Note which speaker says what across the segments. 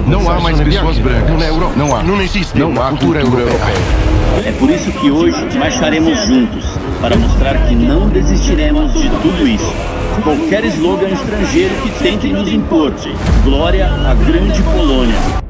Speaker 1: Não há mais pessoas brancas. Não há. Não há cultura europeia.
Speaker 2: É por isso que hoje marcharemos juntos, para mostrar que não desistiremos de tudo isso. Qualquer slogan estrangeiro que tente nos impor. Glória à grande Polônia.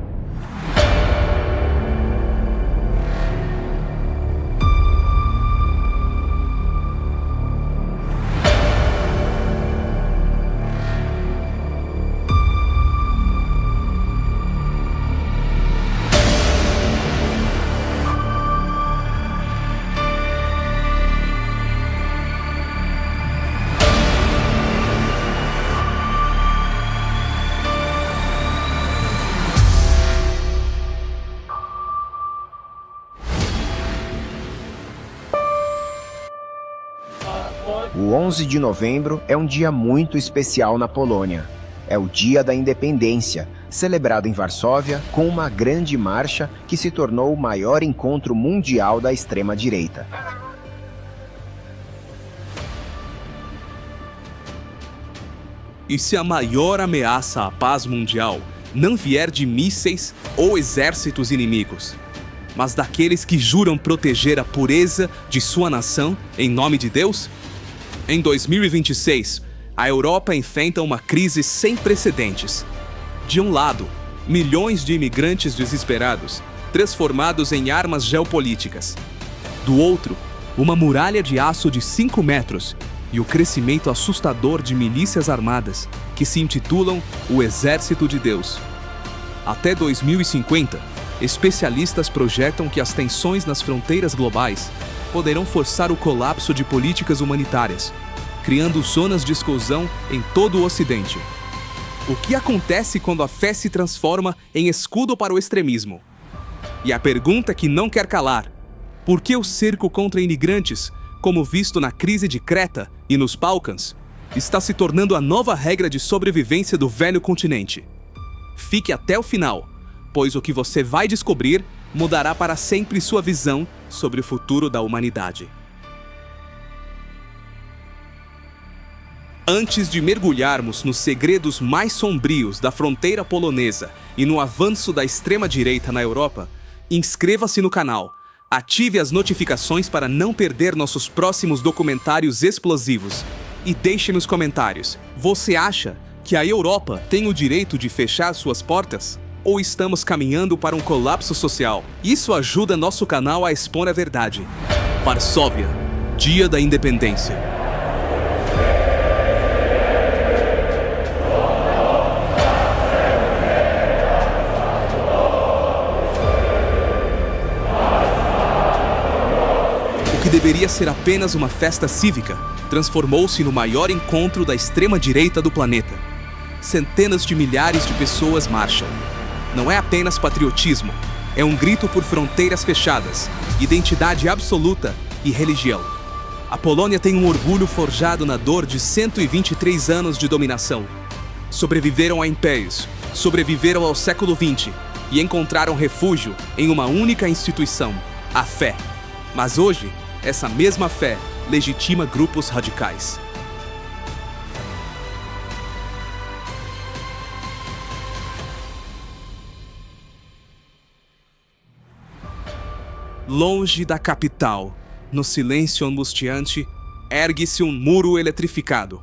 Speaker 3: O 11 de novembro é um dia muito especial na Polônia. É o Dia da Independência, celebrado em Varsóvia com uma grande marcha que se tornou o maior encontro mundial da extrema-direita.
Speaker 4: E se a maior ameaça à paz mundial não vier de mísseis ou exércitos inimigos, mas daqueles que juram proteger a pureza de sua nação em nome de Deus? Em 2026, a Europa enfrenta uma crise sem precedentes. De um lado, milhões de imigrantes desesperados, transformados em armas geopolíticas. Do outro, uma muralha de aço de 5 metros e o crescimento assustador de milícias armadas que se intitulam o Exército de Deus. Até 2050, especialistas projetam que as tensões nas fronteiras globais poderão forçar o colapso de políticas humanitárias, criando zonas de exclusão em todo o Ocidente. O que acontece quando a fé se transforma em escudo para o extremismo? E a pergunta que não quer calar: por que o cerco contra imigrantes, como visto na crise de Creta e nos Balcãs, está se tornando a nova regra de sobrevivência do velho continente? Fique até o final, pois o que você vai descobrir mudará para sempre sua visão sobre o futuro da humanidade. Antes de mergulharmos nos segredos mais sombrios da fronteira polonesa e no avanço da extrema-direita na Europa, inscreva-se no canal, ative as notificações para não perder nossos próximos documentários explosivos e deixe nos comentários: você acha que a Europa tem o direito de fechar suas portas? Ou estamos caminhando para um colapso social? Isso ajuda nosso canal a expor a verdade. Varsóvia, Dia da Independência. O que deveria ser apenas uma festa cívica transformou-se no maior encontro da extrema-direita do planeta. Centenas de milhares de pessoas marcham. Não é apenas patriotismo, é um grito por fronteiras fechadas, identidade absoluta e religião. A Polônia tem um orgulho forjado na dor de 123 anos de dominação. Sobreviveram a impérios, sobreviveram ao século XX e encontraram refúgio em uma única instituição, a fé. Mas hoje, essa mesma fé legitima grupos radicais. Longe da capital, no silêncio angustiante, ergue-se um muro eletrificado.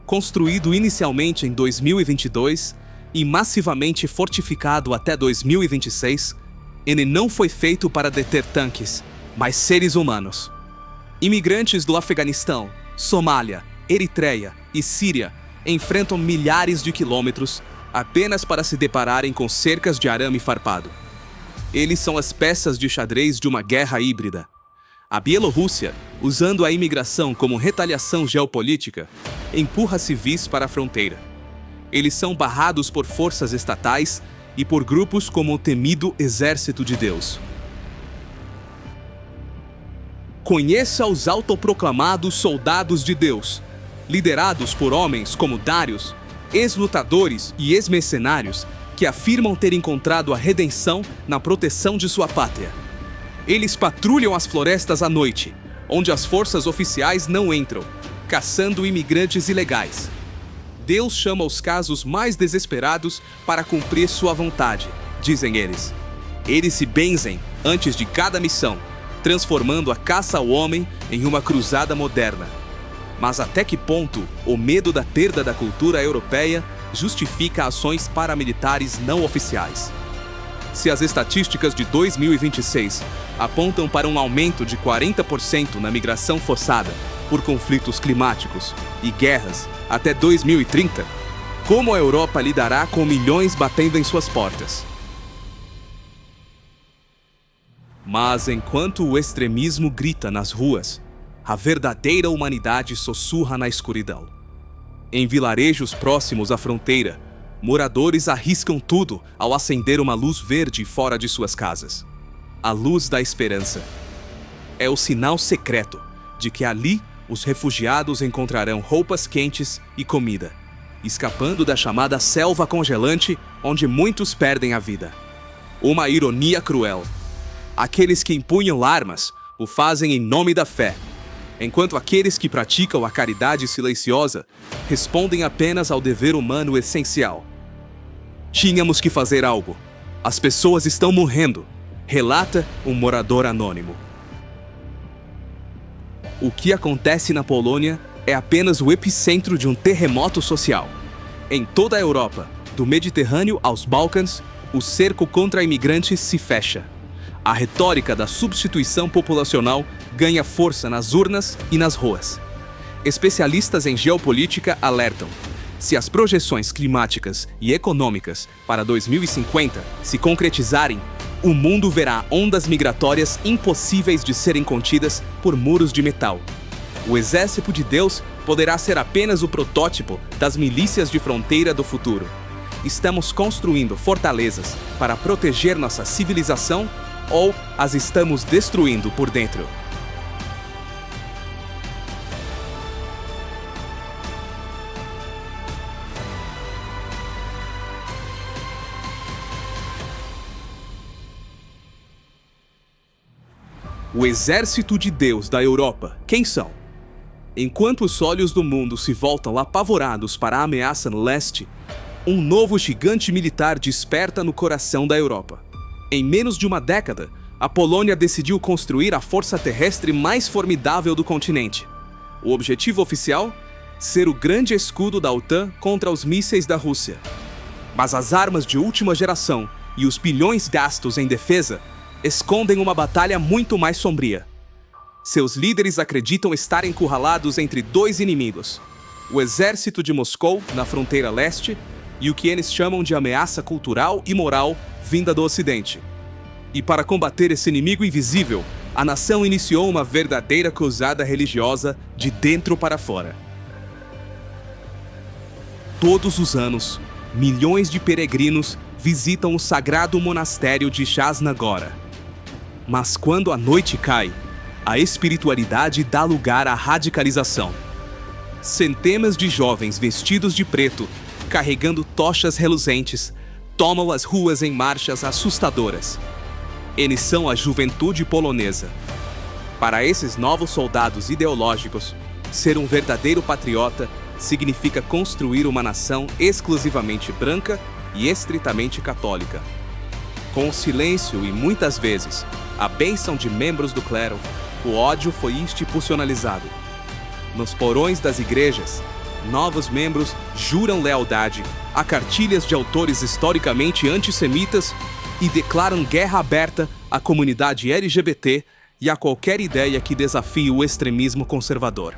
Speaker 4: Construído inicialmente em 2022 e massivamente fortificado até 2026, ele não foi feito para deter tanques, mas seres humanos. Imigrantes do Afeganistão, Somália, Eritreia e Síria enfrentam milhares de quilômetros apenas para se depararem com cercas de arame farpado. Eles são as peças de xadrez de uma guerra híbrida. A Bielorrússia, usando a imigração como retaliação geopolítica, empurra civis para a fronteira. Eles são barrados por forças estatais e por grupos como o temido Exército de Deus. Conheça os autoproclamados soldados de Deus, liderados por homens como Darius, ex-lutadores e ex-mercenários que afirmam ter encontrado a redenção na proteção de sua pátria. Eles patrulham as florestas à noite, onde as forças oficiais não entram, caçando imigrantes ilegais. Deus chama os casos mais desesperados para cumprir sua vontade, dizem eles. Eles se benzem antes de cada missão, transformando a caça ao homem em uma cruzada moderna. Mas até que ponto o medo da perda da cultura europeia justifica ações paramilitares não oficiais? Se as estatísticas de 2026 apontam para um aumento de 40% na migração forçada por conflitos climáticos e guerras até 2030, como a Europa lidará com milhões batendo em suas portas? Mas enquanto o extremismo grita nas ruas, a verdadeira humanidade sussurra na escuridão. Em vilarejos próximos à fronteira, moradores arriscam tudo ao acender uma luz verde fora de suas casas. A luz da esperança. É o sinal secreto de que ali os refugiados encontrarão roupas quentes e comida, escapando da chamada selva congelante onde muitos perdem a vida. Uma ironia cruel. Aqueles que empunham armas o fazem em nome da fé, enquanto aqueles que praticam a caridade silenciosa respondem apenas ao dever humano essencial. Tínhamos que fazer algo. As pessoas estão morrendo, relata um morador anônimo. O que acontece na Polônia é apenas o epicentro de um terremoto social. Em toda a Europa, do Mediterrâneo aos Balcãs, o cerco contra imigrantes se fecha. A retórica da substituição populacional ganha força nas urnas e nas ruas. Especialistas em geopolítica alertam: se as projeções climáticas e econômicas para 2050 se concretizarem, o mundo verá ondas migratórias impossíveis de serem contidas por muros de metal. O exército de Deus poderá ser apenas o protótipo das milícias de fronteira do futuro. Estamos construindo fortalezas para proteger nossa civilização ou as estamos destruindo por dentro? O exército de Deus da Europa, quem são? Enquanto os olhos do mundo se voltam apavorados para a ameaça no leste, um novo gigante militar desperta no coração da Europa. Em menos de uma década, a Polônia decidiu construir a força terrestre mais formidável do continente. O objetivo oficial? Ser o grande escudo da OTAN contra os mísseis da Rússia. Mas as armas de última geração e os bilhões gastos em defesa escondem uma batalha muito mais sombria. Seus líderes acreditam estar encurralados entre dois inimigos: o exército de Moscou, na fronteira leste, e o que eles chamam de ameaça cultural e moral vinda do Ocidente. E para combater esse inimigo invisível, a nação iniciou uma verdadeira cruzada religiosa de dentro para fora. Todos os anos, milhões de peregrinos visitam o sagrado monastério de Jasna Góra. Mas quando a noite cai, a espiritualidade dá lugar à radicalização. Centenas de jovens vestidos de preto, carregando tochas reluzentes, tomam as ruas em marchas assustadoras. Eles são a juventude polonesa. Para esses novos soldados ideológicos, ser um verdadeiro patriota significa construir uma nação exclusivamente branca e estritamente católica. Com o silêncio e, muitas vezes, a bênção de membros do clero, o ódio foi institucionalizado. Nos porões das igrejas, novos membros juram lealdade a cartilhas de autores historicamente antissemitas e declaram guerra aberta à comunidade LGBT e a qualquer ideia que desafie o extremismo conservador.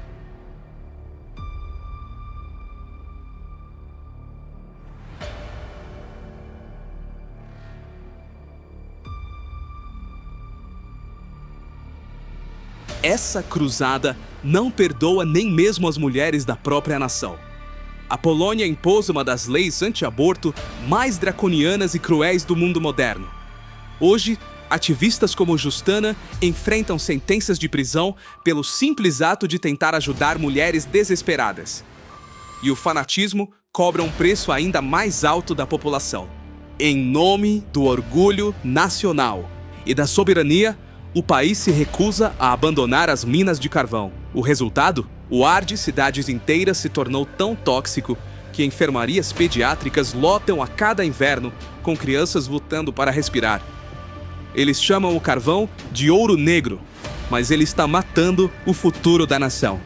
Speaker 4: Essa cruzada não perdoa nem mesmo as mulheres da própria nação. A Polônia impôs uma das leis anti-aborto mais draconianas e cruéis do mundo moderno. Hoje, ativistas como Justana enfrentam sentenças de prisão pelo simples ato de tentar ajudar mulheres desesperadas. E o fanatismo cobra um preço ainda mais alto da população. Em nome do orgulho nacional e da soberania, o país se recusa a abandonar as minas de carvão. O resultado? O ar de cidades inteiras se tornou tão tóxico que enfermarias pediátricas lotam a cada inverno com crianças lutando para respirar. Eles chamam o carvão de ouro negro, mas ele está matando o futuro da nação.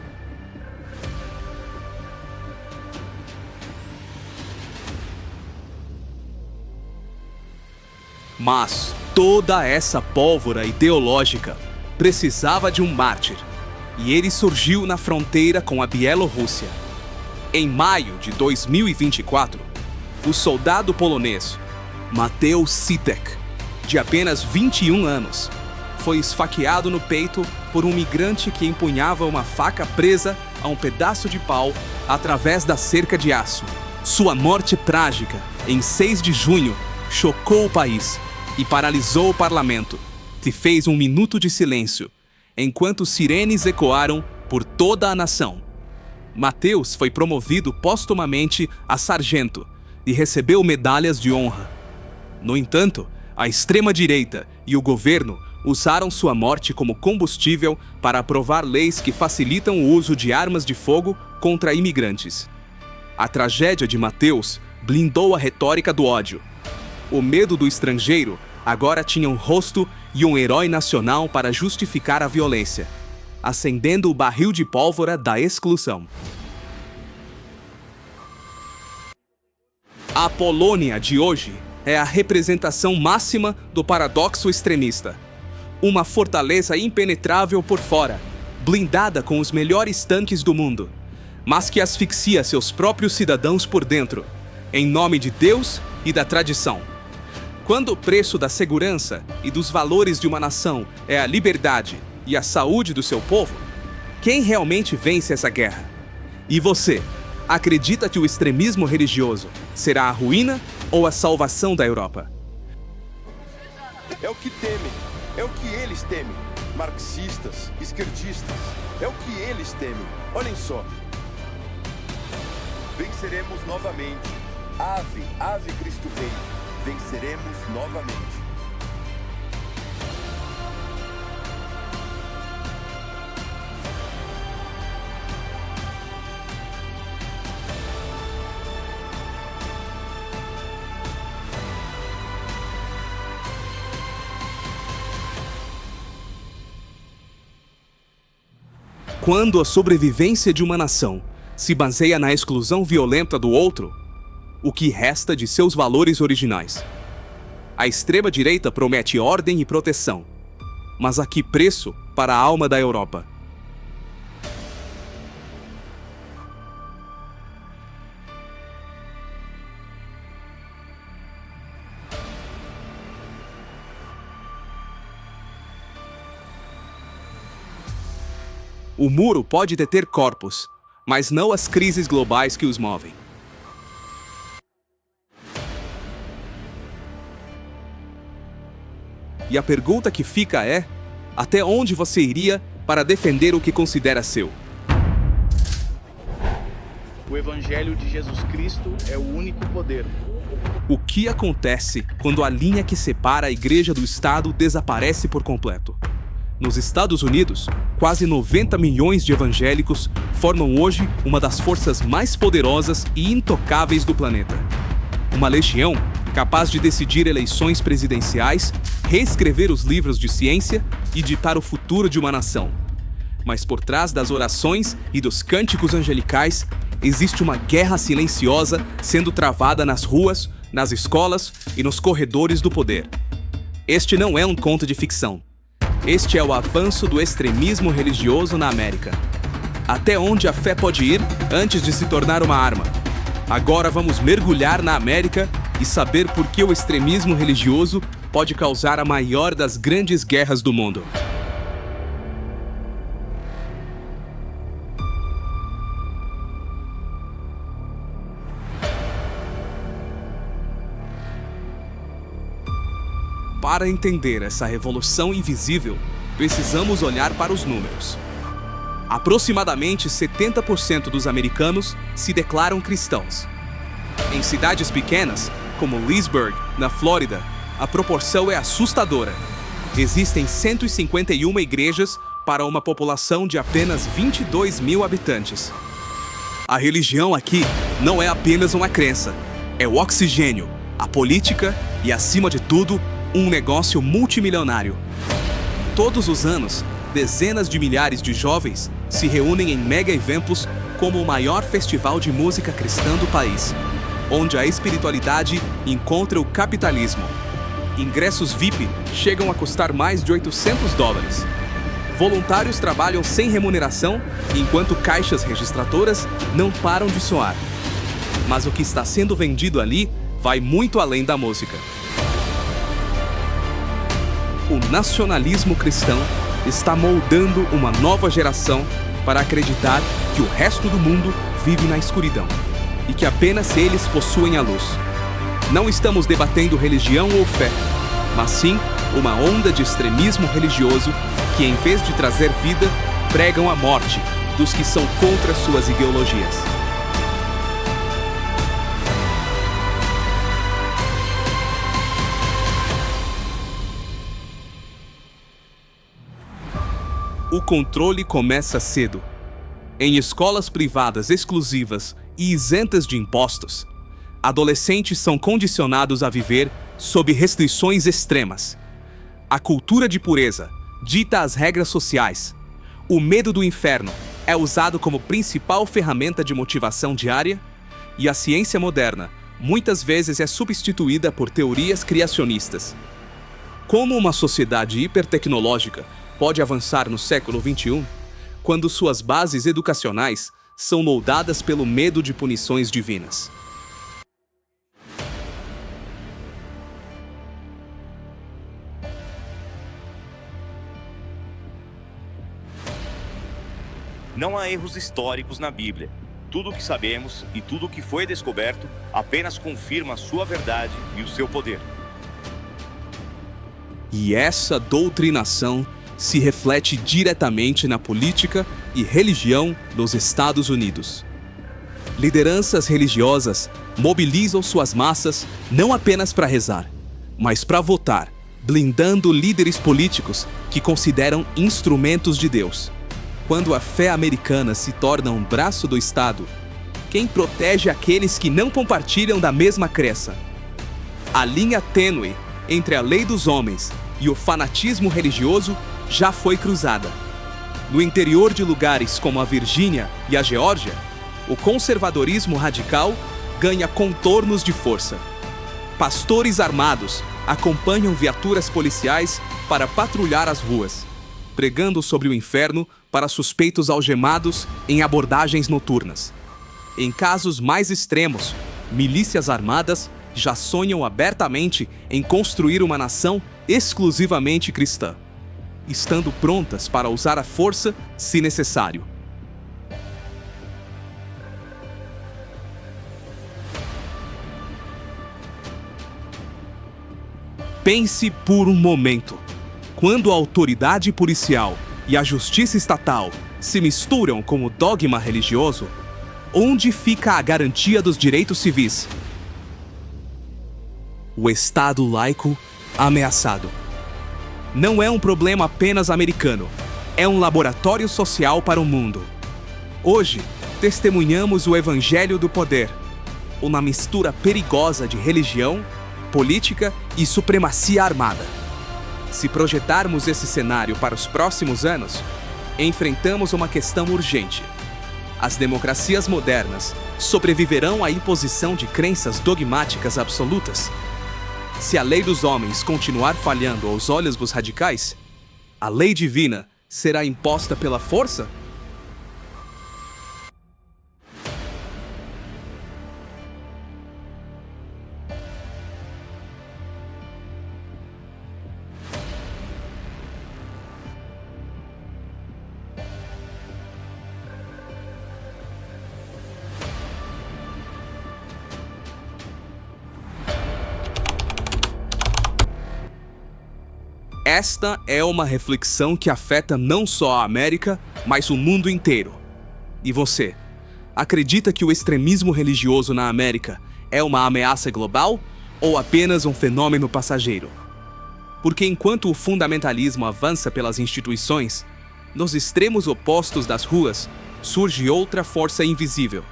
Speaker 4: Mas toda essa pólvora ideológica precisava de um mártir, e ele surgiu na fronteira com a Bielorrússia. Em maio de 2024, o soldado polonês Mateusz Sitek, de apenas 21 anos, foi esfaqueado no peito por um migrante que empunhava uma faca presa a um pedaço de pau através da cerca de aço. Sua morte trágica, em 6 de junho, chocou o país e paralisou o parlamento, que fez um minuto de silêncio, enquanto sirenes ecoaram por toda a nação. Mateusz foi promovido póstumamente a sargento e recebeu medalhas de honra. No entanto, a extrema-direita e o governo usaram sua morte como combustível para aprovar leis que facilitam o uso de armas de fogo contra imigrantes. A tragédia de Mateusz blindou a retórica do ódio. O medo do estrangeiro agora tinha um rosto e um herói nacional para justificar a violência, acendendo o barril de pólvora da exclusão. A Polônia de hoje é a representação máxima do paradoxo extremista. Uma fortaleza impenetrável por fora, blindada com os melhores tanques do mundo, mas que asfixia seus próprios cidadãos por dentro, em nome de Deus e da tradição. Quando o preço da segurança e dos valores de uma nação é a liberdade e a saúde do seu povo, quem realmente vence essa guerra? E você, acredita que o extremismo religioso será a ruína ou a salvação da Europa?
Speaker 1: É o que temem, é o que eles temem. Marxistas, esquerdistas, é o que eles temem. Olhem só. Venceremos novamente. Ave, ave Cristo Rei. Venceremos novamente.
Speaker 4: Quando a sobrevivência de uma nação se baseia na exclusão violenta do outro, o que resta de seus valores originais? A extrema-direita promete ordem e proteção, mas a que preço para a alma da Europa? O muro pode deter corpos, mas não as crises globais que os movem. E a pergunta que fica é: até onde você iria para defender o que considera seu?
Speaker 5: O Evangelho de Jesus Cristo é o único poder.
Speaker 4: O que acontece quando a linha que separa a Igreja do Estado desaparece por completo? Nos Estados Unidos, quase 90 milhões de evangélicos formam hoje uma das forças mais poderosas e intocáveis do planeta. Uma legião capaz de decidir eleições presidenciais, reescrever os livros de ciência e ditar o futuro de uma nação. Mas por trás das orações e dos cânticos angelicais, existe uma guerra silenciosa sendo travada nas ruas, nas escolas e nos corredores do poder. Este não é um conto de ficção. Este é o avanço do extremismo religioso na América. Até onde a fé pode ir antes de se tornar uma arma? Agora vamos mergulhar na América e saber por que o extremismo religioso pode causar a maior das grandes guerras do mundo. Para entender essa revolução invisível, precisamos olhar para os números. Aproximadamente 70% dos americanos se declaram cristãos. Em cidades pequenas, como Leesburg, na Flórida, a proporção é assustadora. Existem 151 igrejas para uma população de apenas 22 mil habitantes. A religião aqui não é apenas uma crença, é o oxigênio, a política e, acima de tudo, um negócio multimilionário. Todos os anos, dezenas de milhares de jovens se reúnem em mega-eventos como o maior festival de música cristã do país, onde a espiritualidade encontra o capitalismo. Ingressos VIP chegam a custar mais de $800. Voluntários trabalham sem remuneração, enquanto caixas registradoras não param de soar. Mas o que está sendo vendido ali vai muito além da música. O nacionalismo cristão está moldando uma nova geração para acreditar que o resto do mundo vive na escuridão e que apenas eles possuem a luz. Não estamos debatendo religião ou fé, mas sim uma onda de extremismo religioso que, em vez de trazer vida, pregam a morte dos que são contra suas ideologias. O controle começa cedo. Em escolas privadas exclusivas e isentas de impostos, adolescentes são condicionados a viver sob restrições extremas. A cultura de pureza dita as regras sociais. O medo do inferno é usado como principal ferramenta de motivação diária, e a ciência moderna muitas vezes é substituída por teorias criacionistas. Como uma sociedade hipertecnológica pode avançar no século XXI, quando suas bases educacionais são moldadas pelo medo de punições divinas?
Speaker 6: Não há erros históricos na Bíblia. Tudo o que sabemos e tudo o que foi descoberto apenas confirma a sua verdade e o seu poder.
Speaker 4: E essa doutrinação se reflete diretamente na política e religião dos Estados Unidos. Lideranças religiosas mobilizam suas massas não apenas para rezar, mas para votar, blindando líderes políticos que consideram instrumentos de Deus. Quando a fé americana se torna um braço do Estado, quem protege aqueles que não compartilham da mesma crença? A linha tênue entre a lei dos homens e o fanatismo religioso já foi cruzada. No interior de lugares como a Virgínia e a Geórgia, o conservadorismo radical ganha contornos de força. Pastores armados acompanham viaturas policiais para patrulhar as ruas, pregando sobre o inferno para suspeitos algemados em abordagens noturnas. Em casos mais extremos, milícias armadas já sonham abertamente em construir uma nação exclusivamente cristã, estando prontas para usar a força se necessário. Pense por um momento. Quando a autoridade policial e a justiça estatal se misturam com o dogma religioso, onde fica a garantia dos direitos civis? O Estado laico ameaçado. Não é um problema apenas americano, é um laboratório social para o mundo. Hoje, testemunhamos o Evangelho do Poder, uma mistura perigosa de religião, política e supremacia armada. Se projetarmos esse cenário para os próximos anos, enfrentamos uma questão urgente. As democracias modernas sobreviverão à imposição de crenças dogmáticas absolutas? Se a lei dos homens continuar falhando aos olhos dos radicais, a lei divina será imposta pela força? Esta é uma reflexão que afeta não só a América, mas o mundo inteiro. E você, acredita que o extremismo religioso na América é uma ameaça global ou apenas um fenômeno passageiro? Porque enquanto o fundamentalismo avança pelas instituições, nos extremos opostos das ruas surge outra força invisível: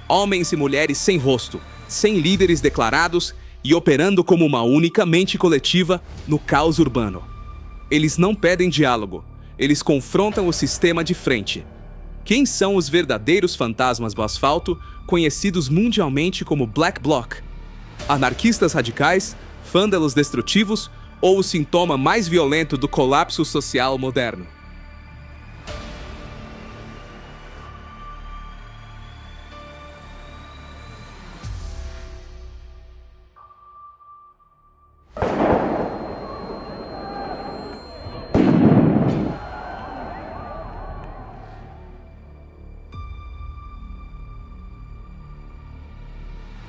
Speaker 4: Homens e mulheres sem rosto, sem líderes declarados e operando como uma única mente coletiva no caos urbano. Eles não pedem diálogo, eles confrontam o sistema de frente. Quem são os verdadeiros fantasmas do asfalto, conhecidos mundialmente como Black Bloc? Anarquistas radicais, vândalos destrutivos ou o sintoma mais violento do colapso social moderno?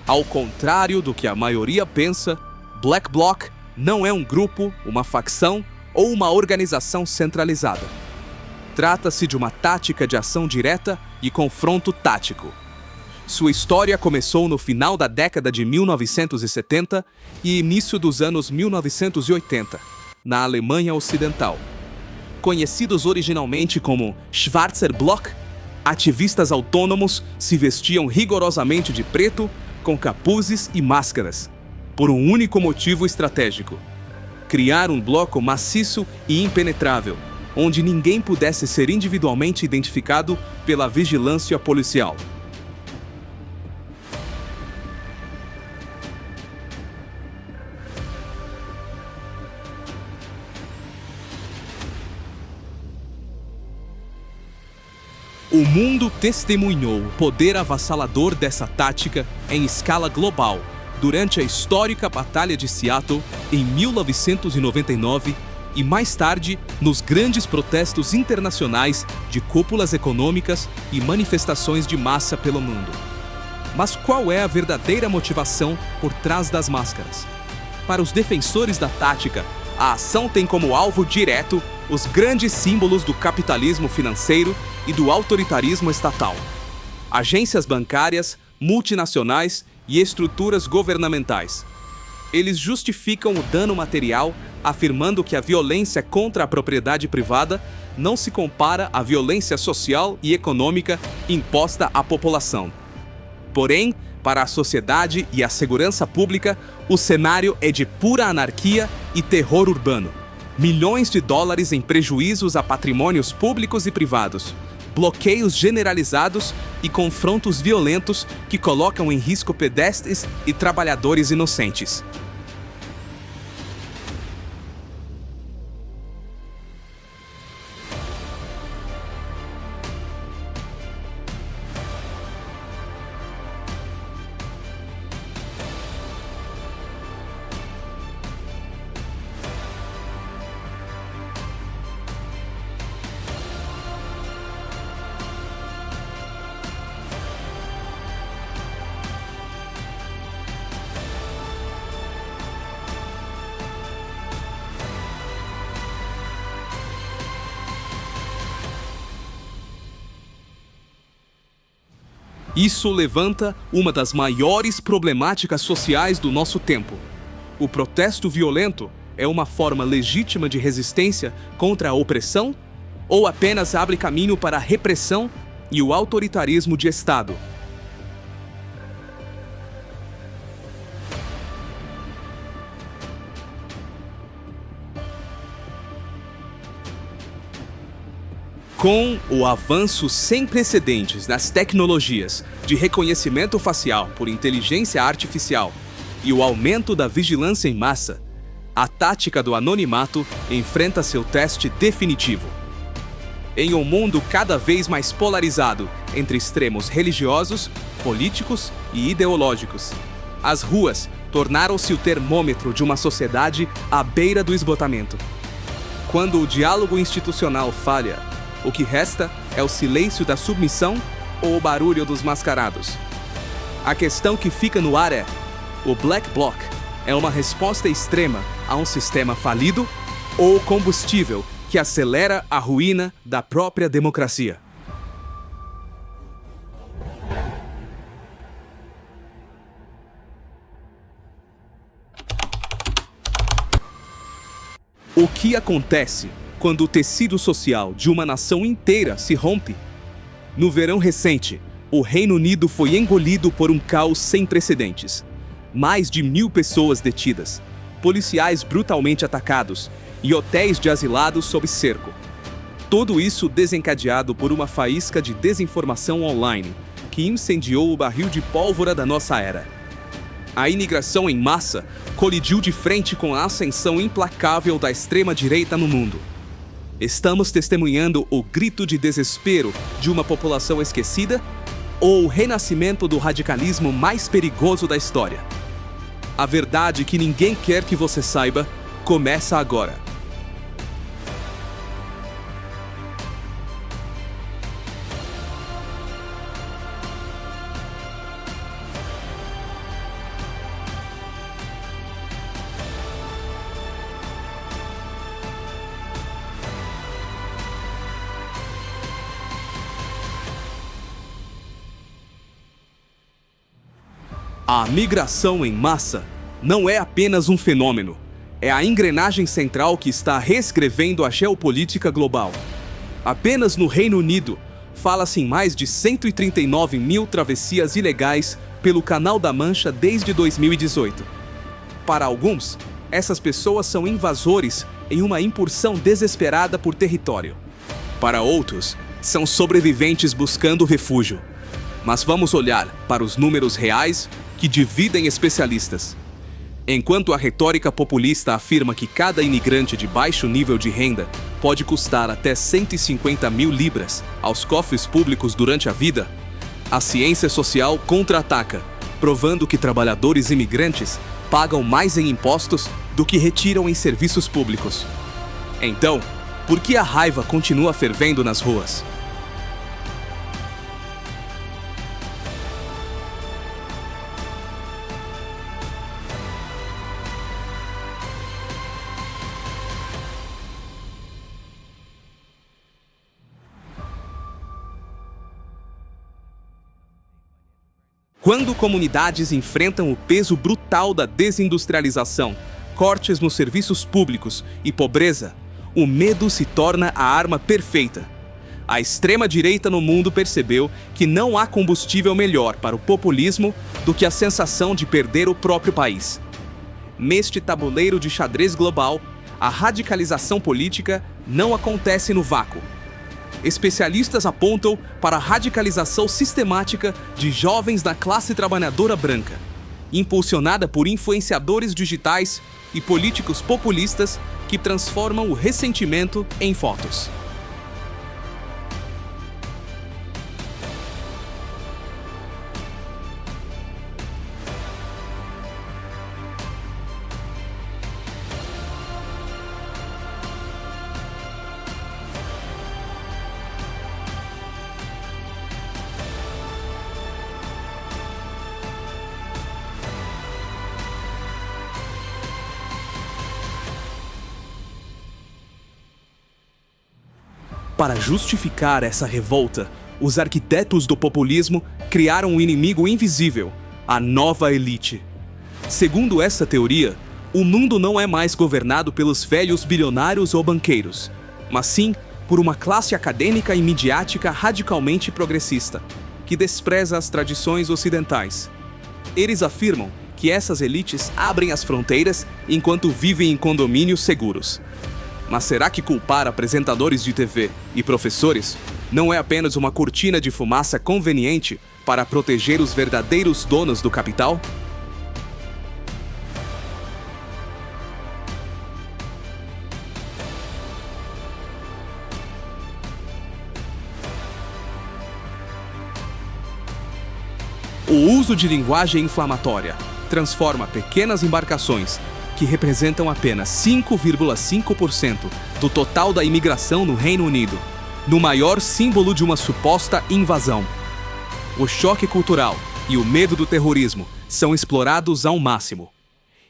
Speaker 4: Ao contrário do que a maioria pensa, Black Bloc não é um grupo, uma facção ou uma organização centralizada. Trata-se de uma tática de ação direta e confronto tático. Sua história começou no final da década de 1970 e início dos anos 1980, na Alemanha Ocidental. Conhecidos originalmente como Schwarzer Block, ativistas autônomos se vestiam rigorosamente de preto, com capuzes e máscaras, por um único motivo estratégico: criar um bloco maciço e impenetrável, onde ninguém pudesse ser individualmente identificado pela vigilância policial. O mundo testemunhou o poder avassalador dessa tática em escala global durante a histórica Batalha de Seattle em 1999 e mais tarde nos grandes protestos internacionais de cúpulas econômicas e manifestações de massa pelo mundo. Mas qual é a verdadeira motivação por trás das máscaras? Para os defensores da tática, a ação tem como alvo direto os grandes símbolos do capitalismo financeiro e do autoritarismo estatal: agências bancárias, multinacionais e estruturas governamentais. Eles justificam o dano material, afirmando que a violência contra a propriedade privada não se compara à violência social e econômica imposta à população. Porém, para a sociedade e a segurança pública, o cenário é de pura anarquia e terror urbano. Milhões de dólares em prejuízos a patrimônios públicos e privados, bloqueios generalizados e confrontos violentos que colocam em risco pedestres e trabalhadores inocentes. Isso levanta uma das maiores problemáticas sociais do nosso tempo. O protesto violento é uma forma legítima de resistência contra a opressão ou apenas abre caminho para a repressão e o autoritarismo de Estado? Com o avanço sem precedentes nas tecnologias de reconhecimento facial por inteligência artificial e o aumento da vigilância em massa, a tática do anonimato enfrenta seu teste definitivo. Em um mundo cada vez mais polarizado entre extremos religiosos, políticos e ideológicos, as ruas tornaram-se o termômetro de uma sociedade à beira do esgotamento. Quando o diálogo institucional falha, o que resta é o silêncio da submissão ou o barulho dos mascarados. A questão que fica no ar é: o Black Bloc é uma resposta extrema a um sistema falido ou o combustível que acelera a ruína da própria democracia? O que acontece quando o tecido social de uma nação inteira se rompe? No verão recente, o Reino Unido foi engolido por um caos sem precedentes. Mais de 1.000 pessoas detidas, policiais brutalmente atacados e hotéis de asilados sob cerco. Tudo isso desencadeado por uma faísca de desinformação online que incendiou o barril de pólvora da nossa era. A imigração em massa colidiu de frente com a ascensão implacável da extrema-direita no mundo. Estamos testemunhando o grito de desespero de uma população esquecida ou o renascimento do radicalismo mais perigoso da história? A verdade que ninguém quer que você saiba começa agora. A migração em massa não é apenas um fenômeno, é a engrenagem central que está reescrevendo a geopolítica global. Apenas no Reino Unido, fala-se em mais de 139 mil travessias ilegais pelo Canal da Mancha desde 2018. Para alguns, essas pessoas são invasores em uma incursão desesperada por território. Para outros, são sobreviventes buscando refúgio. Mas vamos olhar para os números reais que dividem especialistas. Enquanto a retórica populista afirma que cada imigrante de baixo nível de renda pode custar até 150 mil libras aos cofres públicos durante a vida, a ciência social contra-ataca, provando que trabalhadores imigrantes pagam mais em impostos do que retiram em serviços públicos. Então, por que a raiva continua fervendo nas ruas? Quando comunidades enfrentam o peso brutal da desindustrialização, cortes nos serviços públicos e pobreza, o medo se torna a arma perfeita. A extrema-direita no mundo percebeu que não há combustível melhor para o populismo do que a sensação de perder o próprio país. Neste tabuleiro de xadrez global, a radicalização política não acontece no vácuo. Especialistas apontam para a radicalização sistemática de jovens da classe trabalhadora branca, impulsionada por influenciadores digitais e políticos populistas que transformam o ressentimento em fotos. Para justificar essa revolta, os arquitetos do populismo criaram um inimigo invisível, a nova elite. Segundo essa teoria, o mundo não é mais governado pelos velhos bilionários ou banqueiros, mas sim por uma classe acadêmica e midiática radicalmente progressista, que despreza as tradições ocidentais. Eles afirmam que essas elites abrem as fronteiras enquanto vivem em condomínios seguros. Mas será que culpar apresentadores de TV e professores não é apenas uma cortina de fumaça conveniente para proteger os verdadeiros donos do capital? O uso de linguagem inflamatória transforma pequenas embarcações, que representam apenas 5,5% do total da imigração no Reino Unido, no maior símbolo de uma suposta invasão. O choque cultural e o medo do terrorismo são explorados ao máximo.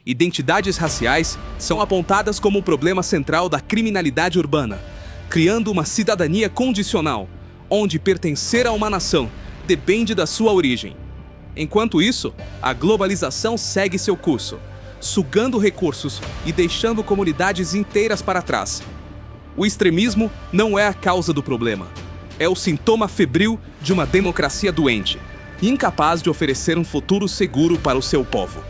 Speaker 4: Identidades raciais são apontadas como o problema central da criminalidade urbana, criando uma cidadania condicional, onde pertencer a uma nação depende da sua origem. Enquanto isso, a globalização segue seu curso, sugando recursos e deixando comunidades inteiras para trás. O extremismo não é a causa do problema. é o sintoma febril de uma democracia doente, incapaz de oferecer um futuro seguro para o seu povo.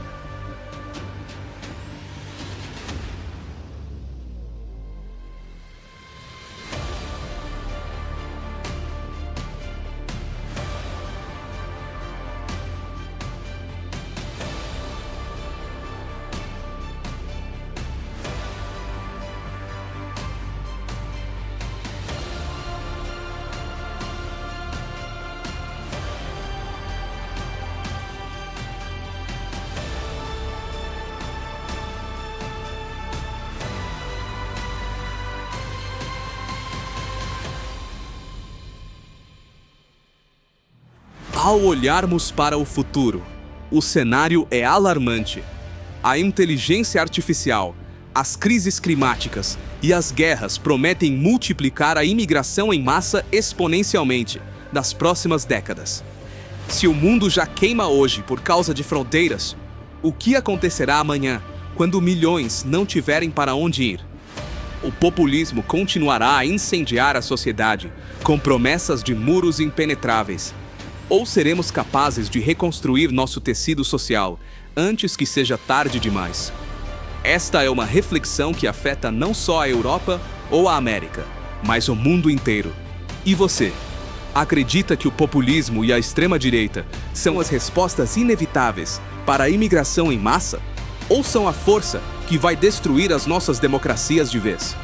Speaker 4: Ao olharmos para o futuro, o cenário é alarmante. A inteligência artificial, as crises climáticas e as guerras prometem multiplicar a imigração em massa exponencialmente nas próximas décadas. Se o mundo já queima hoje por causa de fronteiras, o que acontecerá amanhã, quando milhões não tiverem para onde ir? O populismo continuará a incendiar a sociedade com promessas de muros impenetráveis. Ou seremos capazes de reconstruir nosso tecido social antes que seja tarde demais? Esta é uma reflexão que afeta não só a Europa ou a América, mas o mundo inteiro. E você? Acredita que o populismo e a extrema-direita são as respostas inevitáveis para a imigração em massa? Ou são a força que vai destruir as nossas democracias de vez?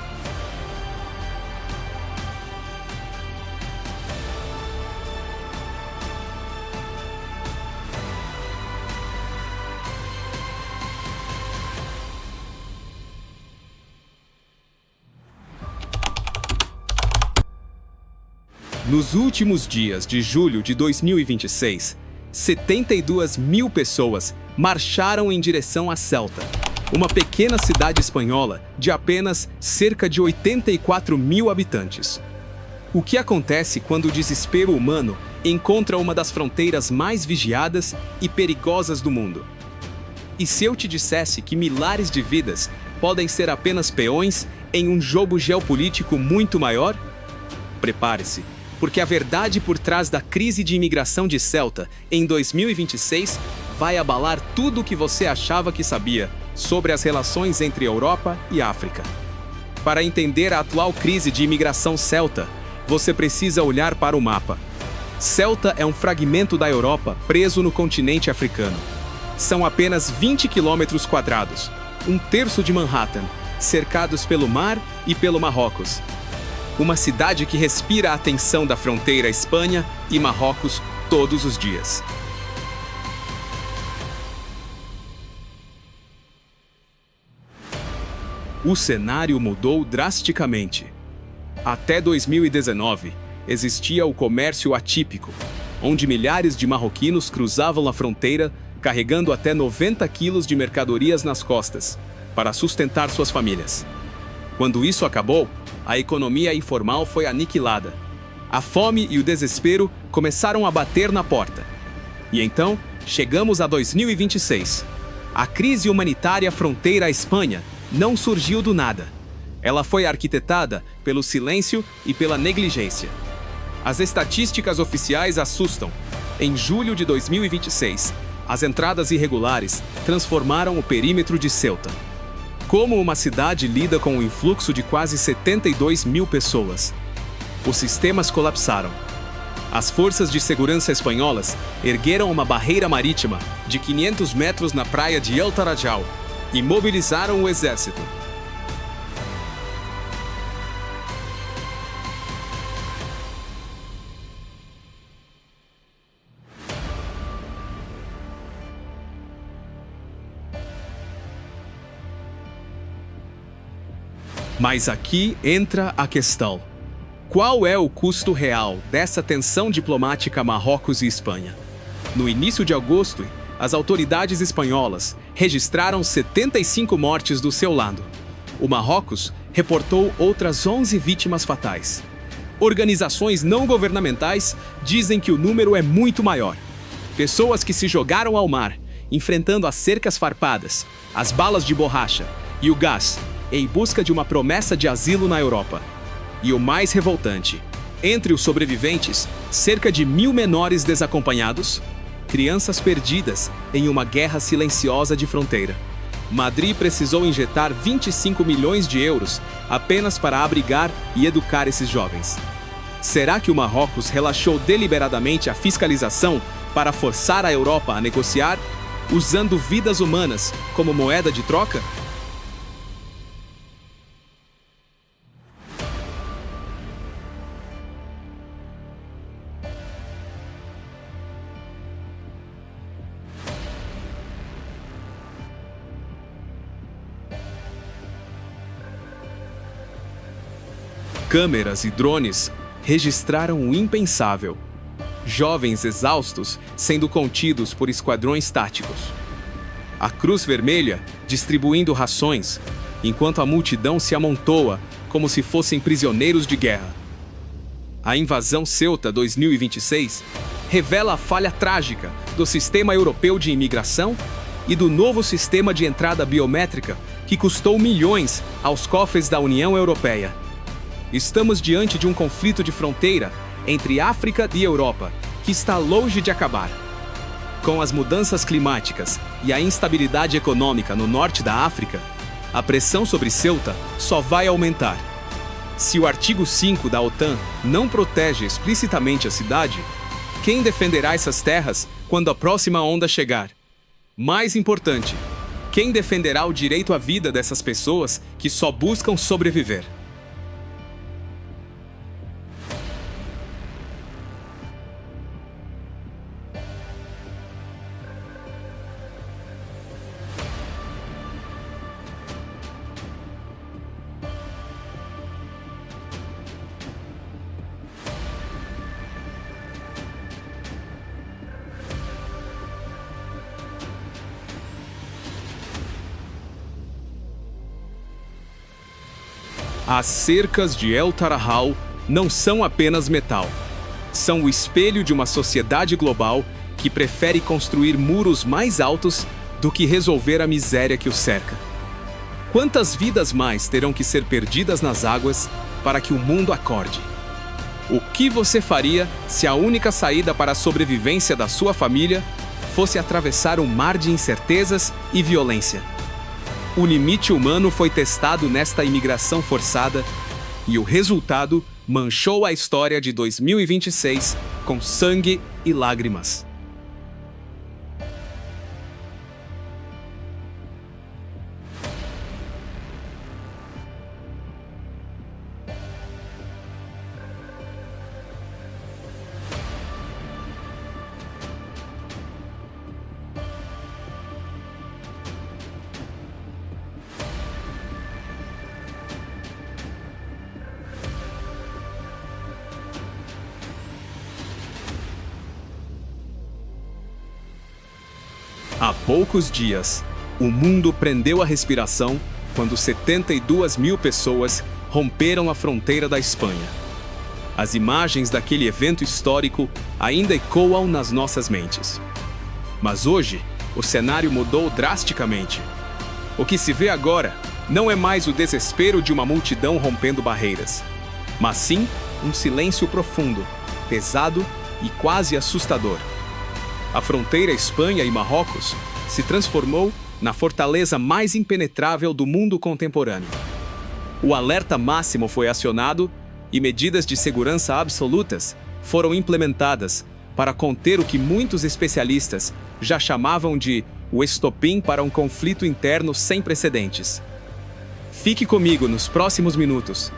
Speaker 4: Nos últimos dias de julho de 2026, 72 mil pessoas marcharam em direção a Ceuta, uma pequena cidade espanhola de apenas cerca de 84 mil habitantes. O que acontece quando o desespero humano encontra uma das fronteiras mais vigiadas e perigosas do mundo? E se eu te dissesse que milhares de vidas podem ser apenas peões em um jogo geopolítico muito maior? Prepare-se, porque a verdade por trás da crise de imigração de Ceuta em 2026 vai abalar tudo o que você achava que sabia sobre as relações entre Europa e África. Para entender a atual crise de imigração celta, você precisa olhar para o mapa. Ceuta é um fragmento da Europa preso no continente africano. São apenas 20 quilômetros quadrados, um terço de Manhattan, cercados pelo mar e pelo Marrocos. Uma cidade que respira a tensão da fronteira Espanha e Marrocos todos os dias. O cenário mudou drasticamente. Até 2019, existia o comércio atípico, onde milhares de marroquinos cruzavam a fronteira carregando até 90 quilos de mercadorias nas costas, para sustentar suas famílias. Quando isso acabou, a economia informal foi aniquilada. A fome e o desespero começaram a bater na porta. E então, chegamos a 2026. A crise humanitária fronteira à Espanha não surgiu do nada. Ela foi arquitetada pelo silêncio e pela negligência. As estatísticas oficiais assustam. Em julho de 2026, as entradas irregulares transformaram o perímetro de Ceuta. Como uma cidade lida com o influxo de quase 72 mil pessoas? Os sistemas colapsaram. As forças de segurança espanholas ergueram uma barreira marítima de 500 metros na praia de El Tarajal e mobilizaram o exército. Mas aqui entra a questão. Qual é o custo real dessa tensão diplomática Marrocos e Espanha? No início de agosto, as autoridades espanholas registraram 75 mortes do seu lado. O Marrocos reportou outras 11 vítimas fatais. Organizações não governamentais dizem que o número é muito maior. Pessoas que se jogaram ao mar, enfrentando as cercas farpadas, as balas de borracha e o gás, em busca de uma promessa de asilo na Europa. E o mais revoltante, Entre os sobreviventes, cerca de 1.000 menores desacompanhados, crianças perdidas em uma guerra silenciosa de fronteira. Madrid precisou injetar 25 milhões de euros apenas para abrigar e educar esses jovens. Será que o Marrocos relaxou deliberadamente a fiscalização para forçar a Europa a negociar, usando vidas humanas como moeda de troca? Câmeras e drones registraram o impensável. Jovens exaustos sendo contidos por esquadrões táticos. A Cruz Vermelha distribuindo rações, enquanto a multidão se amontoa como se fossem prisioneiros de guerra. A invasão Ceuta 2026 revela a falha trágica do sistema europeu de imigração e do novo sistema de entrada biométrica que custou milhões aos cofres da União Europeia. Estamos diante de um conflito de fronteira entre África e Europa, que está longe de acabar. Com as mudanças climáticas e a instabilidade econômica no norte da África, a pressão sobre Ceuta só vai aumentar. Se o artigo 5 da OTAN não protege explicitamente a cidade, quem defenderá essas terras quando a próxima onda chegar? Mais importante, quem defenderá o direito à vida dessas pessoas que só buscam sobreviver? As cercas de El Tarahal não são apenas metal. São o espelho de uma sociedade global que prefere construir muros mais altos do que resolver a miséria que o cerca. Quantas vidas mais terão que ser perdidas nas águas para que o mundo acorde? O que você faria se a única saída para a sobrevivência da sua família fosse atravessar um mar de incertezas e violência? O limite humano foi testado nesta imigração forçada e o resultado manchou a história de 2026 com sangue e lágrimas. Há poucos dias, o mundo prendeu a respiração quando 72 mil pessoas romperam a fronteira da Espanha. As imagens daquele evento histórico ainda ecoam nas nossas mentes. Mas hoje, o cenário mudou drasticamente. O que se vê agora não é mais o desespero de uma multidão rompendo barreiras, mas sim um silêncio profundo, pesado e quase assustador. A fronteira Espanha e Marrocos se transformou na fortaleza mais impenetrável do mundo contemporâneo. O alerta máximo foi acionado e medidas de segurança absolutas foram implementadas para conter o que muitos especialistas já chamavam de o estopim para um conflito interno sem precedentes. Fique comigo nos próximos minutos,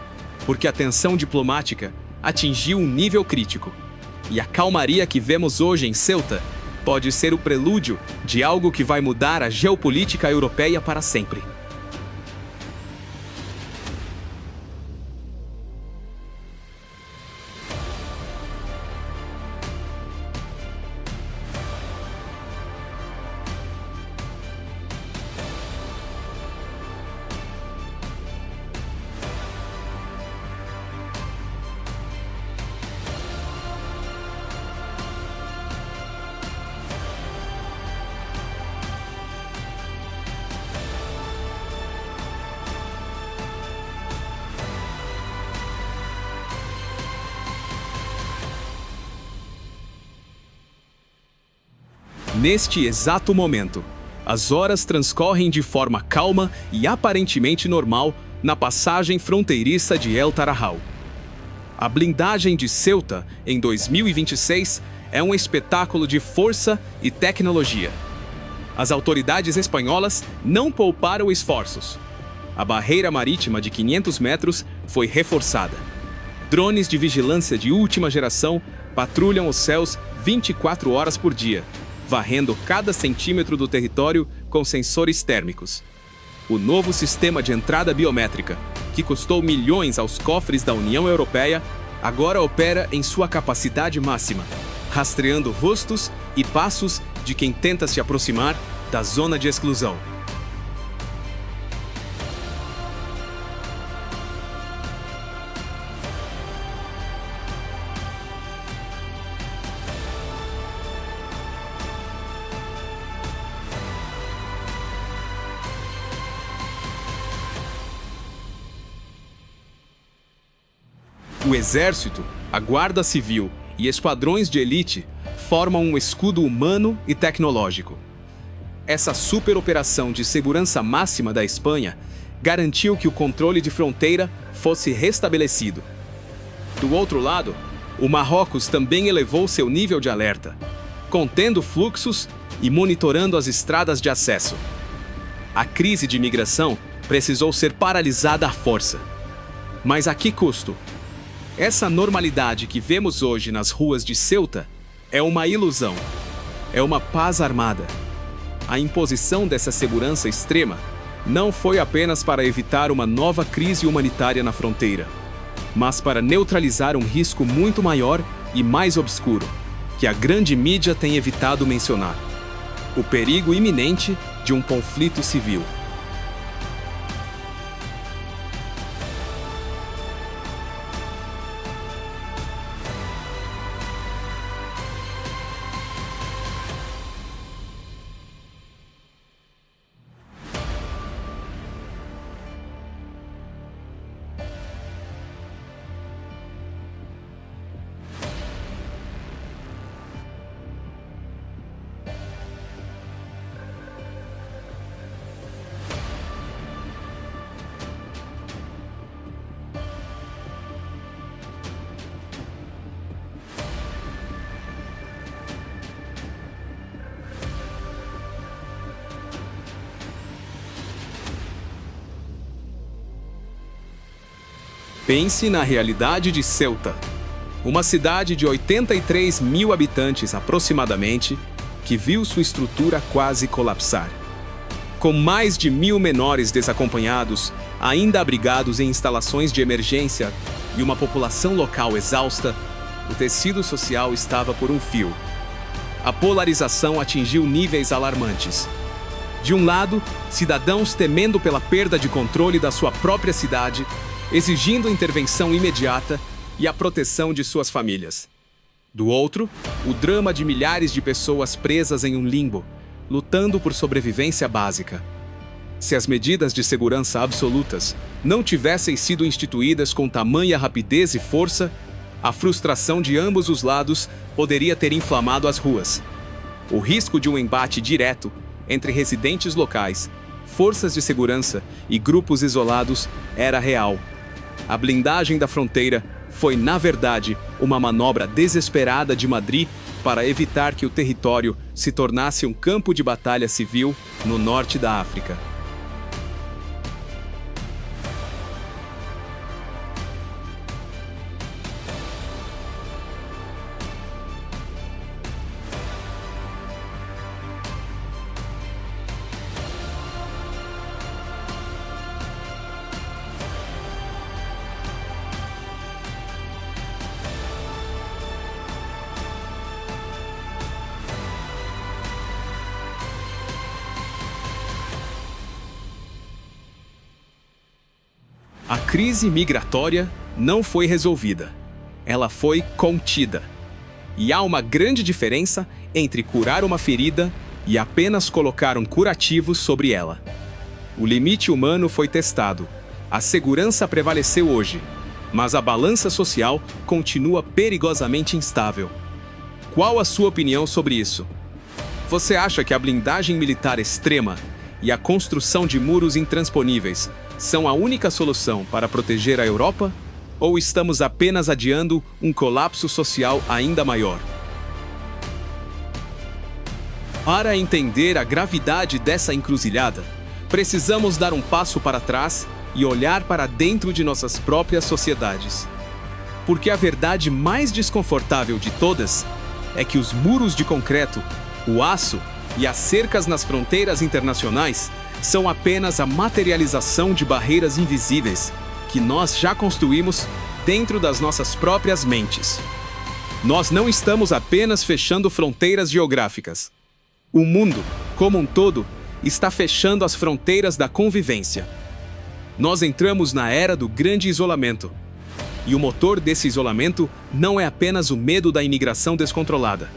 Speaker 4: porque a tensão diplomática atingiu um nível crítico, e a calmaria que vemos hoje em Ceuta pode ser o prelúdio de algo que vai mudar a geopolítica europeia para sempre. Neste exato momento, as horas transcorrem de forma calma e aparentemente normal na passagem fronteiriça de El Tarajal. A blindagem de Ceuta, em 2026, é um espetáculo de força e tecnologia. As autoridades espanholas não pouparam esforços. A barreira marítima de 500 metros foi reforçada. Drones de vigilância de última geração patrulham os céus 24 horas por dia, varrendo cada centímetro do território com sensores térmicos. O novo sistema de entrada biométrica, que custou milhões aos cofres da União Europeia, agora opera em sua capacidade máxima, rastreando rostos e passos de quem tenta se aproximar da zona de exclusão. O Exército, a Guarda Civil e esquadrões de elite formam um escudo humano e tecnológico. Essa superoperação de segurança máxima da Espanha garantiu que o controle de fronteira fosse restabelecido. Do outro lado, o Marrocos também elevou seu nível de alerta, contendo fluxos e monitorando as estradas de acesso. A crise de imigração precisou ser paralisada à força. Mas a que custo? Essa normalidade que vemos hoje nas ruas de Ceuta é uma ilusão. É uma paz armada. A imposição dessa segurança extrema não foi apenas para evitar uma nova crise humanitária na fronteira, mas para neutralizar um risco muito maior e mais obscuro, que a grande mídia tem evitado mencionar: o perigo iminente de um conflito civil. Pense na realidade de Ceuta, uma cidade de 83 mil habitantes aproximadamente, que viu sua estrutura quase colapsar. Com mais de 1.000 menores desacompanhados, ainda abrigados em instalações de emergência e uma população local exausta, o tecido social estava por um fio. A polarização atingiu níveis alarmantes. De um lado, cidadãos temendo pela perda de controle da sua própria cidade, exigindo intervenção imediata e a proteção de suas famílias. Do outro, o drama de milhares de pessoas presas em um limbo, lutando por sobrevivência básica. Se as medidas de segurança absolutas não tivessem sido instituídas com tamanha rapidez e força, a frustração de ambos os lados poderia ter inflamado as ruas. O risco de um embate direto entre residentes locais, forças de segurança e grupos isolados era real. A blindagem da fronteira foi, na verdade, uma manobra desesperada de Madrid para evitar que o território se tornasse um campo de batalha civil no norte da África. A crise migratória não foi resolvida. Ela foi contida. E há uma grande diferença entre curar uma ferida e apenas colocar um curativo sobre ela. O limite humano foi testado. A segurança prevaleceu hoje, mas a balança social continua perigosamente instável. Qual a sua opinião sobre isso? Você acha que a blindagem militar extrema e a construção de muros intransponíveis são a única solução para proteger a Europa? Ou estamos apenas adiando um colapso social ainda maior? Para entender a gravidade dessa encruzilhada, precisamos dar um passo para trás e olhar para dentro de nossas próprias sociedades. Porque a verdade mais desconfortável de todas é que os muros de concreto, o aço e as cercas nas fronteiras internacionais são apenas a materialização de barreiras invisíveis que nós já construímos dentro das nossas próprias mentes. Nós não estamos apenas fechando fronteiras geográficas. O mundo, como um todo, está fechando as fronteiras da convivência. Nós entramos na era do grande isolamento. E o motor desse isolamento não é apenas o medo da imigração descontrolada,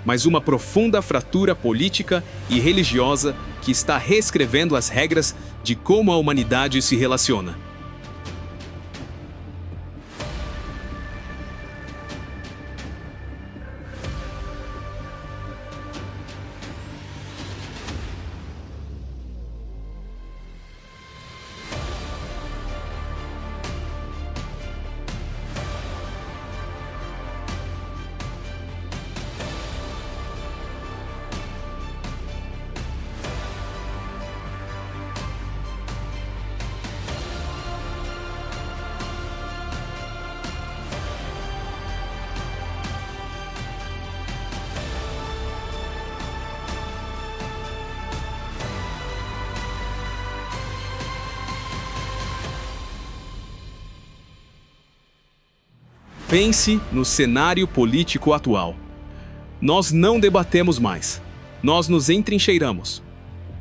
Speaker 4: mas uma profunda fratura política e religiosa que está reescrevendo as regras de como a humanidade se relaciona. Pense no cenário político atual. Nós não debatemos mais. Nós nos entrincheiramos.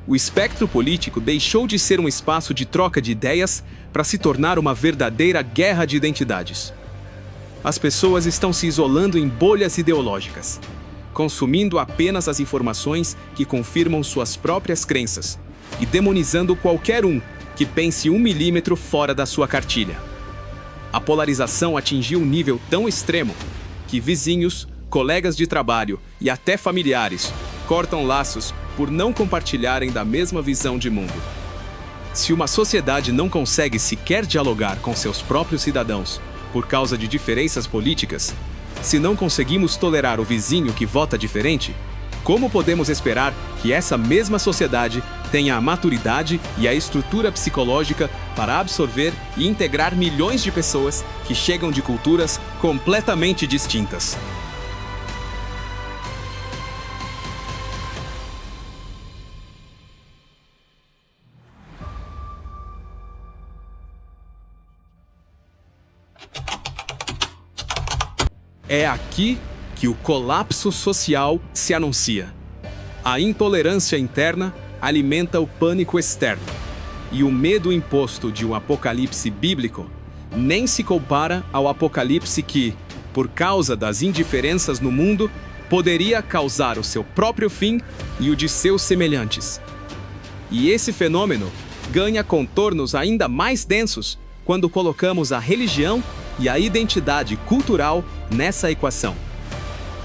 Speaker 4: O espectro político deixou de ser um espaço de troca de ideias para se tornar uma verdadeira guerra de identidades. As pessoas estão se isolando em bolhas ideológicas, consumindo apenas as informações que confirmam suas próprias crenças e demonizando qualquer um que pense 1 milímetro fora da sua cartilha. A polarização atingiu um nível tão extremo que vizinhos, colegas de trabalho e até familiares cortam laços por não compartilharem da mesma visão de mundo. Se uma sociedade não consegue sequer dialogar com seus próprios cidadãos por causa de diferenças políticas, se não conseguimos tolerar o vizinho que vota diferente, como podemos esperar que essa mesma sociedade tenha a maturidade e a estrutura psicológica para absorver e integrar milhões de pessoas que chegam de culturas completamente distintas? É aqui que o colapso social se anuncia. A intolerância interna alimenta o pânico externo, e o medo imposto de um apocalipse bíblico nem se compara ao apocalipse que, por causa das indiferenças no mundo, poderia causar o seu próprio fim e o de seus semelhantes. E esse fenômeno ganha contornos ainda mais densos quando colocamos a religião e a identidade cultural nessa equação.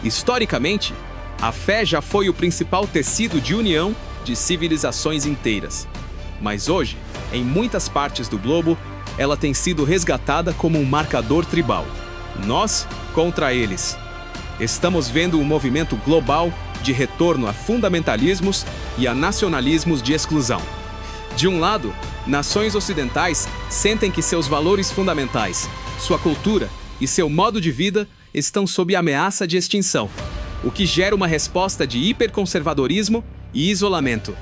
Speaker 4: Historicamente, a fé já foi o principal tecido de união de civilizações inteiras. Mas hoje, em muitas partes do globo, ela tem sido resgatada como um marcador tribal. Nós contra eles. Estamos vendo um movimento global de retorno a fundamentalismos e a nacionalismos de exclusão. De um lado, nações ocidentais sentem que seus valores fundamentais, sua cultura e seu modo de vida estão sob ameaça de extinção, o que gera uma resposta de hiperconservadorismo e isolamento.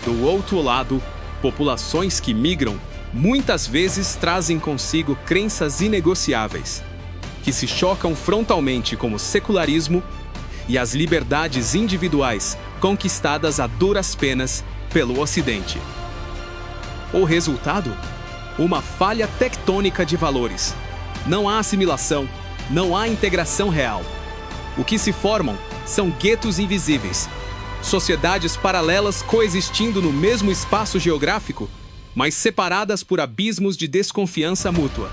Speaker 4: Do outro lado, populações que migram muitas vezes trazem consigo crenças inegociáveis, que se chocam frontalmente com o secularismo e as liberdades individuais conquistadas a duras penas pelo Ocidente. O resultado? Uma falha tectônica de valores. Não há assimilação, não há integração real. O que se formam são guetos invisíveis, sociedades paralelas coexistindo no mesmo espaço geográfico, mas separadas por abismos de desconfiança mútua.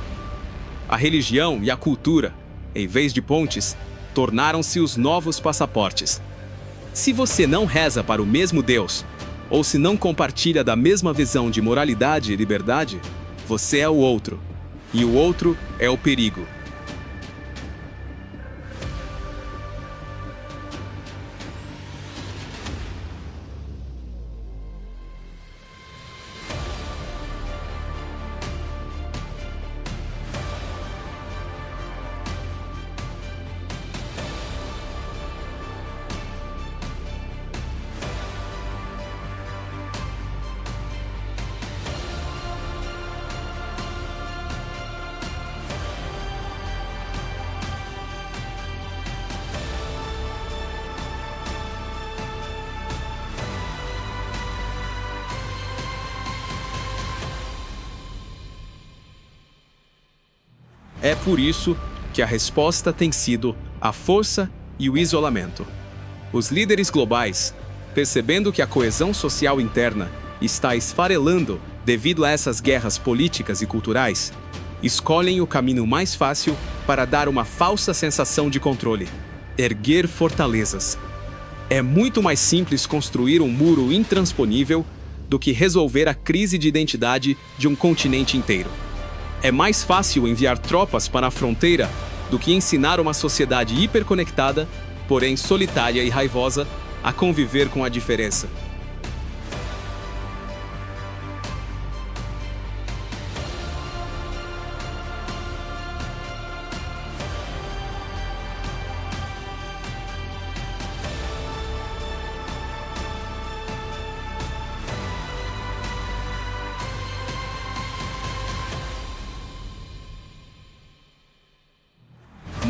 Speaker 4: A religião e a cultura, em vez de pontes, tornaram-se os novos passaportes. Se você não reza para o mesmo Deus, ou se não compartilha da mesma visão de moralidade e liberdade, você é o outro, e o outro é o perigo. É por isso que a resposta tem sido a força e o isolamento. Os líderes globais, percebendo que a coesão social interna está esfarelando devido a essas guerras políticas e culturais, escolhem o caminho mais fácil para dar uma falsa sensação de controle: erguer fortalezas. É muito mais simples construir um muro intransponível do que resolver a crise de identidade de um continente inteiro. É mais fácil enviar tropas para a fronteira do que ensinar uma sociedade hiperconectada, porém solitária e raivosa, a conviver com a diferença.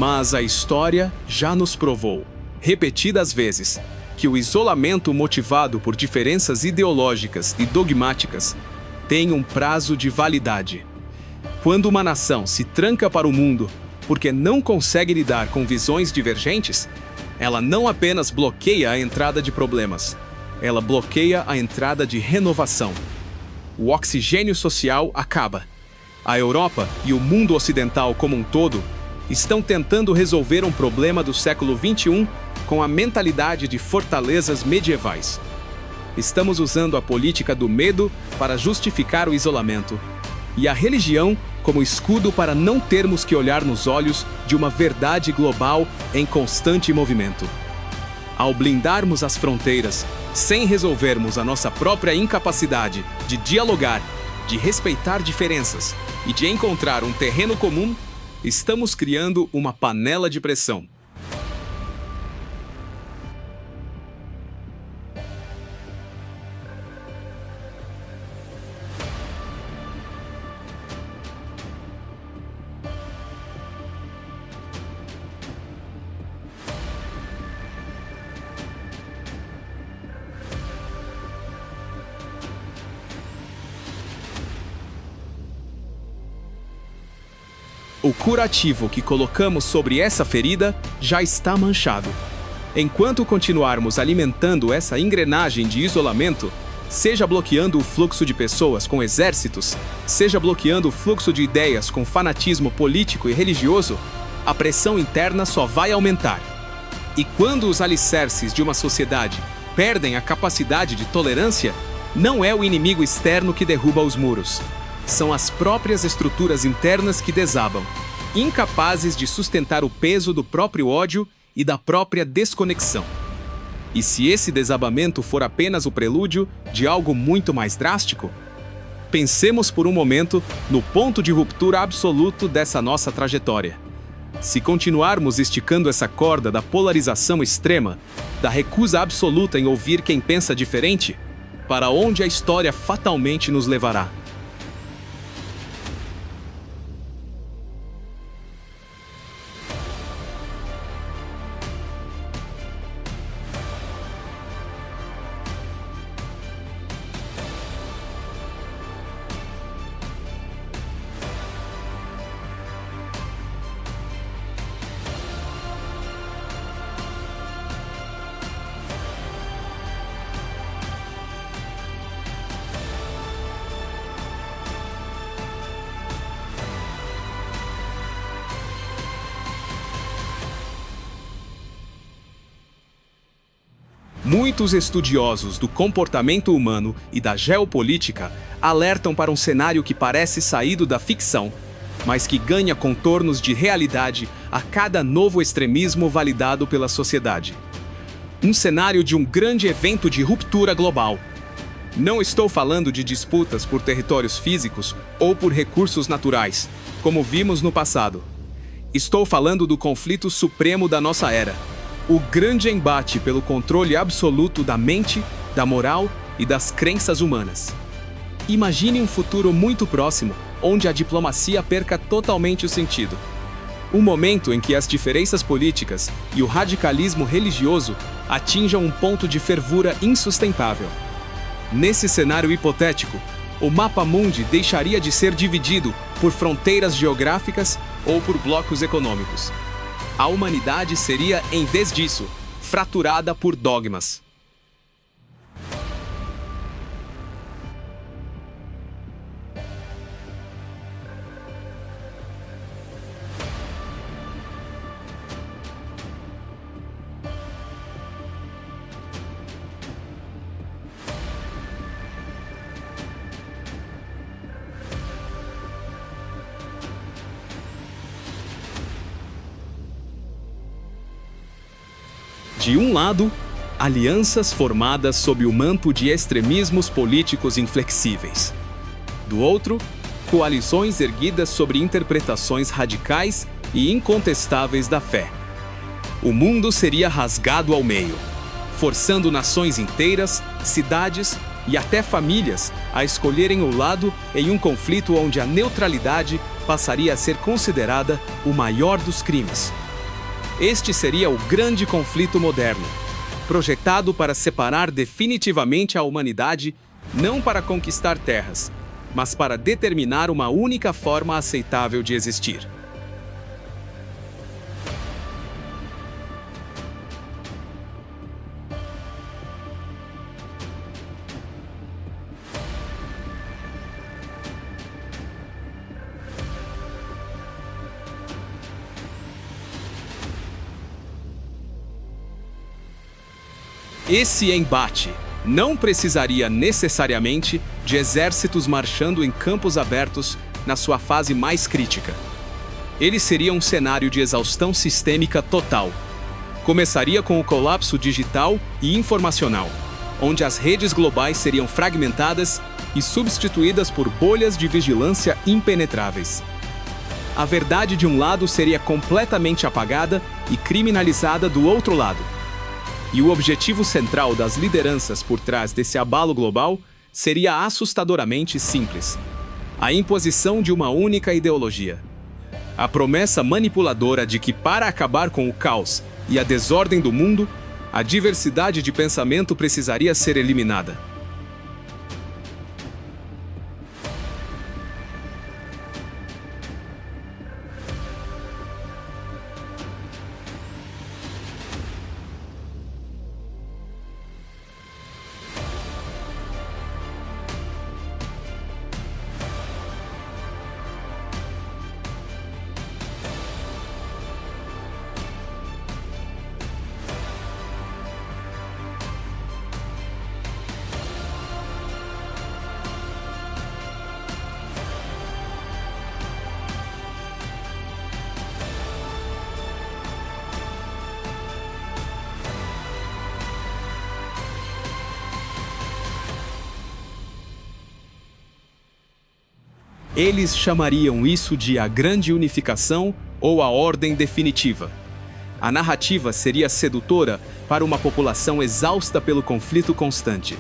Speaker 4: Mas a história já nos provou, repetidas vezes, que o isolamento motivado por diferenças ideológicas e dogmáticas tem um prazo de validade. Quando uma nação se tranca para o mundo porque não consegue lidar com visões divergentes, ela não apenas bloqueia a entrada de problemas, ela bloqueia a entrada de renovação. O oxigênio social acaba. A Europa e o mundo ocidental como um todo estão tentando resolver um problema do século XXI com a mentalidade de fortalezas medievais. Estamos usando a política do medo para justificar o isolamento e a religião como escudo para não termos que olhar nos olhos de uma verdade global em constante movimento. Ao blindarmos as fronteiras, sem resolvermos a nossa própria incapacidade de dialogar, de respeitar diferenças e de encontrar um terreno comum, estamos criando uma panela de pressão. O curativo que colocamos sobre essa ferida já está manchado. Enquanto continuarmos alimentando essa engrenagem de isolamento, seja bloqueando o fluxo de pessoas com exércitos, seja bloqueando o fluxo de ideias com fanatismo político e religioso, a pressão interna só vai aumentar. E quando os alicerces de uma sociedade perdem a capacidade de tolerância, não é o inimigo externo que derruba os muros. São as próprias estruturas internas que desabam, incapazes de sustentar o peso do próprio ódio e da própria desconexão. E se esse desabamento for apenas o prelúdio de algo muito mais drástico? Pensemos por um momento no ponto de ruptura absoluto dessa nossa trajetória. Se continuarmos esticando essa corda da polarização extrema, da recusa absoluta em ouvir quem pensa diferente, para onde a história fatalmente nos levará? Muitos estudiosos do comportamento humano e da geopolítica alertam para um cenário que parece saído da ficção, mas que ganha contornos de realidade a cada novo extremismo validado pela sociedade. Um cenário de um grande evento de ruptura global. Não estou falando de disputas por territórios físicos ou por recursos naturais, como vimos no passado. Estou falando do conflito supremo da nossa era. O grande embate pelo controle absoluto da mente, da moral e das crenças humanas. Imagine um futuro muito próximo, onde a diplomacia perca totalmente o sentido. Um momento em que as diferenças políticas e o radicalismo religioso atinjam um ponto de fervura insustentável. Nesse cenário hipotético, o mapa mundi deixaria de ser dividido por fronteiras geográficas ou por blocos econômicos. A humanidade seria, em vez disso, fraturada por dogmas. De um lado, alianças formadas sob o manto de extremismos políticos inflexíveis. Do outro, coalições erguidas sobre interpretações radicais e incontestáveis da fé. O mundo seria rasgado ao meio, forçando nações inteiras, cidades e até famílias a escolherem o lado em um conflito onde a neutralidade passaria a ser considerada o maior dos crimes. Este seria o grande conflito moderno, projetado para separar definitivamente a humanidade, não para conquistar terras, mas para determinar uma única forma aceitável de existir. Esse embate não precisaria necessariamente de exércitos marchando em campos abertos na sua fase mais crítica. Ele seria um cenário de exaustão sistêmica total. Começaria com o colapso digital e informacional, onde as redes globais seriam fragmentadas e substituídas por bolhas de vigilância impenetráveis. A verdade de um lado seria completamente apagada e criminalizada do outro lado. E o objetivo central das lideranças por trás desse abalo global seria assustadoramente simples: a imposição de uma única ideologia. A promessa manipuladora de que, para acabar com o caos e a desordem do mundo, a diversidade de pensamento precisaria ser eliminada. Eles chamariam isso de a grande unificação ou a ordem definitiva. A narrativa seria sedutora para uma população exausta pelo conflito constante.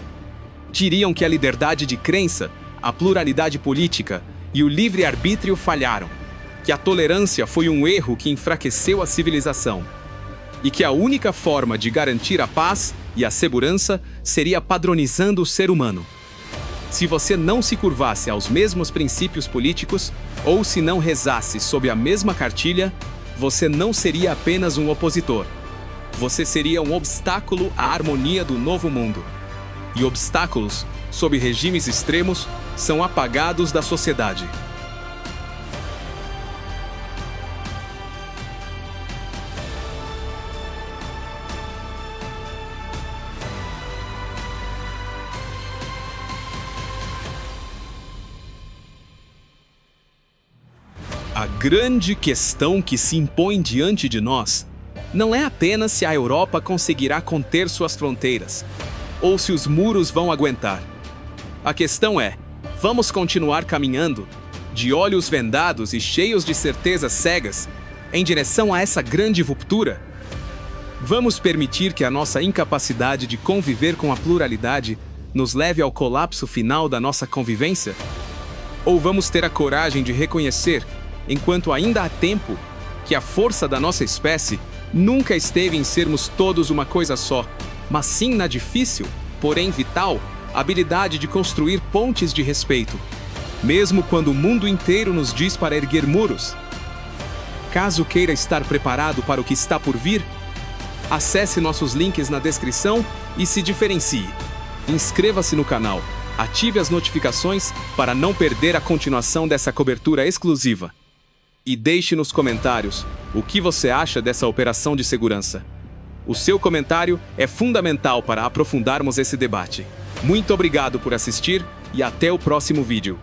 Speaker 4: Diriam que a liberdade de crença, a pluralidade política e o livre-arbítrio falharam, que a tolerância foi um erro que enfraqueceu a civilização, e que a única forma de garantir a paz e a segurança seria padronizando o ser humano. Se você não se curvasse aos mesmos princípios políticos, ou se não rezasse sob a mesma cartilha, você não seria apenas um opositor. Você seria um obstáculo à harmonia do novo mundo. E obstáculos, sob regimes extremos, são apagados da sociedade. A grande questão que se impõe diante de nós não é apenas se a Europa conseguirá conter suas fronteiras, ou se os muros vão aguentar. A questão é: vamos continuar caminhando, de olhos vendados e cheios de certezas cegas, em direção a essa grande ruptura? Vamos permitir que a nossa incapacidade de conviver com a pluralidade nos leve ao colapso final da nossa convivência? Ou vamos ter a coragem de reconhecer, enquanto ainda há tempo, que a força da nossa espécie nunca esteve em sermos todos uma coisa só, mas sim na difícil, porém vital, habilidade de construir pontes de respeito, mesmo quando o mundo inteiro nos diz para erguer muros? Caso queira estar preparado para o que está por vir, acesse nossos links na descrição e se diferencie. Inscreva-se no canal, ative as notificações para não perder a continuação dessa cobertura exclusiva. E deixe nos comentários o que você acha dessa operação de segurança. O seu comentário é fundamental para aprofundarmos esse debate. Muito obrigado por assistir e até o próximo vídeo.